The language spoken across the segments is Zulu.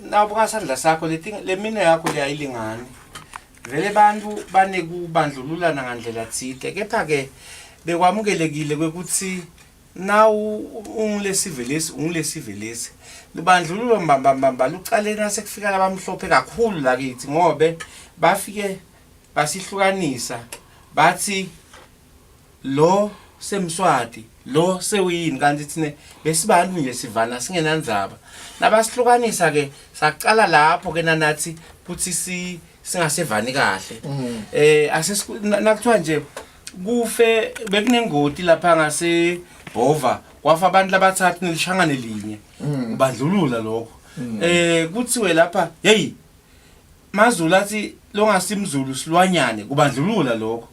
nawubuka sandla sakho le mino yakho liyayilingani vele bantu banekubandlululana ngandlela thide kepha ke bekwamukelekile kwekuthi nawu ungilesivelesi libandlululo mbamba luqale nasekufika labamhlophe kakhulu lakithi ngobe bafike basihlukanisa bathi lo semswati lo sewini kanti thine besibantu nje sivana singenandzaba nabasihlukanisa ke saqala lapho ke nathi futhi singasevani kahle nakuthiwa nje kufe bekunengoti lapha ngase Bhova kwafa abantu labathathu nelishangane linye ubandlulula lokho kuthiwe lapha hey maZulu athi longasimzulu silwanyane kubandlulula lokho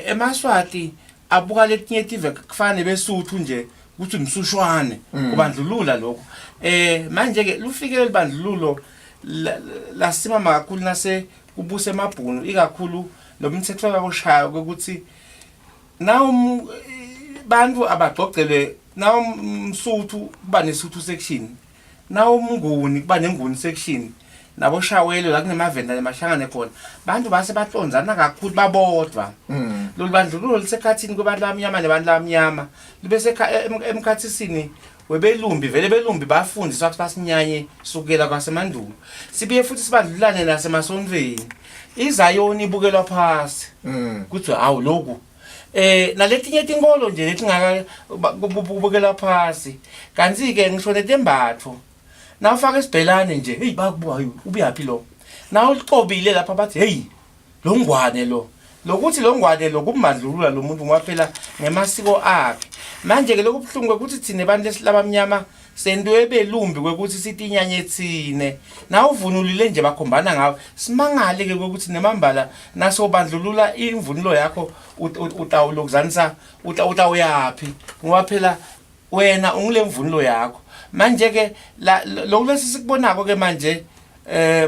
eMaswati abuka letinye tive kufane besuthu nje kuthi umsushwane kubandlulula lokho manje ke lufike libandlululo lasima makakhulu nase kubuse emabhunu ikakhulu lo mthetho waboshaya ukuthi naw bantu abagqogqelwe naw umsuthu kuba nesuthu section naw umnguni kuba nenguni section naboshawelo la kunemavenda lemashangane khona bantu base bahlonzana kakhulu babodwa lo bandlululo lisekhathini kwabantu abamnyama nebantu abamnyama libese emkhathisini webelumbi vele belumbi bafundiswa basinyanye sukela kwasemandulo sibiye futhi sibandlulane nasemasonveni izayoni ibukelwa phasi kuthi awu lokhu naletinye tinkolo nje letingaka kubukelwa phasi kanti ke ngisho netembatho nawufaka isibhelane nje hey bakubuka ubuyaphi lo nawu liqobile lapha bathi hey lo ngwane lo lokuthi lo ngwane lo kumandlulula lo muntu ngaphela ngemasiko akhe manje ke lokubhlungu ukuthi thine abantu lesilabamnyama sendwe belumbi kwekuthi sitinyanye thine na uvunulile nje bakhombana ngawo simangale ke ukuthi nemambala naso bandlulula imvunulo yakho utawulokuzanisa utawuyapi ngoba phela wena ungile mvunulo yakho manje ke lokulesi sikubonako ke manje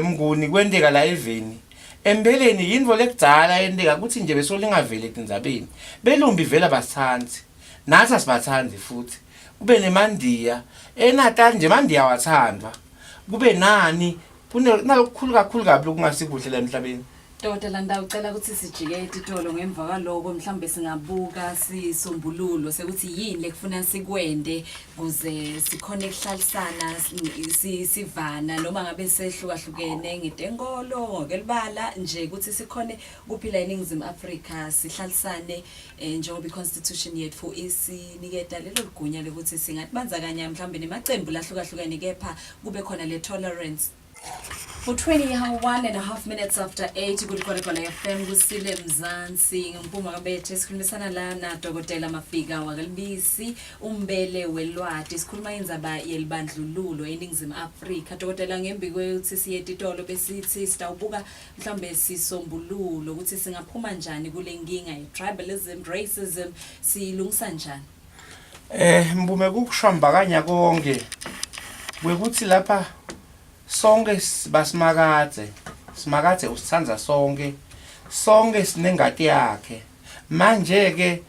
mnguni kwendeka la eveni embeleni yinvo lekudala yendeka ukuthi nje besolingavele etindzabeni belumbi vela basithanzi nathi asibathanzi futhi kube nemandiya eNatal nje mandiya wathandwa kube nani kunalokukhulu kakhulu kabi lokungasibuhle la emhlabeni Dodela ndawucela ukuthi sijike ititolo ngemva kwaloko mhlambe singabuka sisombululo sekuthi yini lekufuna sikwende kuze sikhone ukuhlalisana sivana noma ngabe sehlukahlukene ngetenkolo ngokelibala nje ukuthi sikhone kuphila eNingizimu Afrika sihlalisane njengoba iconstitution yethu isiniketa lelo ligunya lokuthi singabanzakanya mhlambe nemacembu lahlukahlukene kepha kube khona le tolerance. For 21.5 minutes after 8 kulikhona FM kusile Mzansi ngimpuma kabethe sikhulumisana la na Dr. Mafika wakalibisi umbele welwati sikhuluma indzaba yelibandlululo eNingizimu Afrika Dr. ngembi kwethi siye etitolo besithi sitawubuka mhlambe sisombululo ukuthi singaphuma njani kule nkinga ye-tribalism racism silungisa njani mbume kukushambakanya konke kwekuthi lapha sonke simakathe usithanza sonke sinengati yakhe manje ke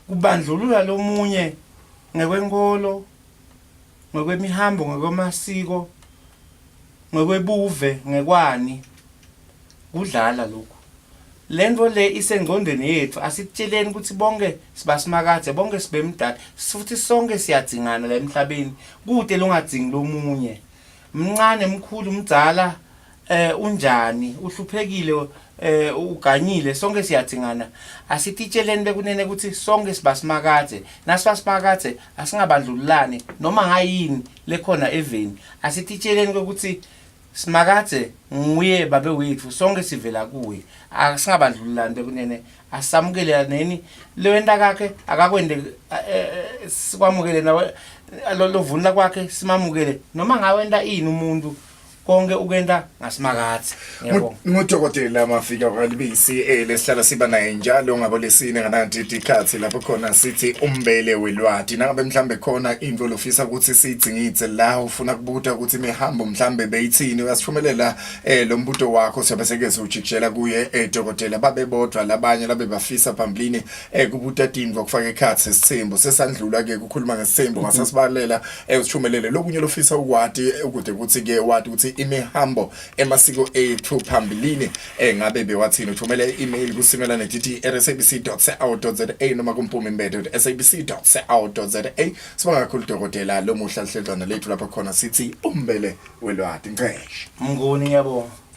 kubandlulula lomunye ngekwenkolo ngekwemihambo ngekwemasiko ngekwebuve ngekwani kudlala lokho lento le isengqondweni yethu asitsheleni ukuthi bonke sibasimakathe bonke sibemdala futhi sonke siyadzingana la emhlabeni kude longadzingi lomunye mncane mkhulu mdzala unjani uhluphekile uganyile sonke siyadzingana asititsheleni bekunene ukuthi sonke sibasimakathe nasibasimakathe asingabandlululane noma ngayini lekhona eveni asititsheleni ukuthi simakathe nguye babe wethu sonke sivela kuye asingabandlululane bekunene asamukele neni lewenta kakhe akakwende sikwamukele nawe lo vunula kwakhe simamukele noma ngawenda ini umuntu konke ukenda ngasimakathe yebo ngudokotela Mafika wakalibisi lesihlala siba naye njalo ngabo lesine nganathi ikhathi lapho khona sithi umbele welwati nangabe mhlambe khona into lofisa ukuthi sidzingitse la ufuna kubuta ukuthi imihambo mhlambe beyithini uyasiphumelela lo mbuto wakho siyabe sekeze ujikishela kuye dokotela babebodwa labanye labe bafisa phambilini kubuta tindvo kufaka ikhathi sesithembu sesandlula ke ukukhuluma ngesithembu ngasasibalela usiphumelele lokunye lofisa ukwati ukude ukuthi ke wathi ukuthi imihambo emasiko ethu phambilini ngabe bewathini uthumele i-email kusimelane tithi rsabc.co.za noma kumpumi.sabc.co.za sibonga kakhulu dokotela lo muhla hledlwana lethu lapho khona sithi umbele welwati ngceshe Mnguni ngiyabonga.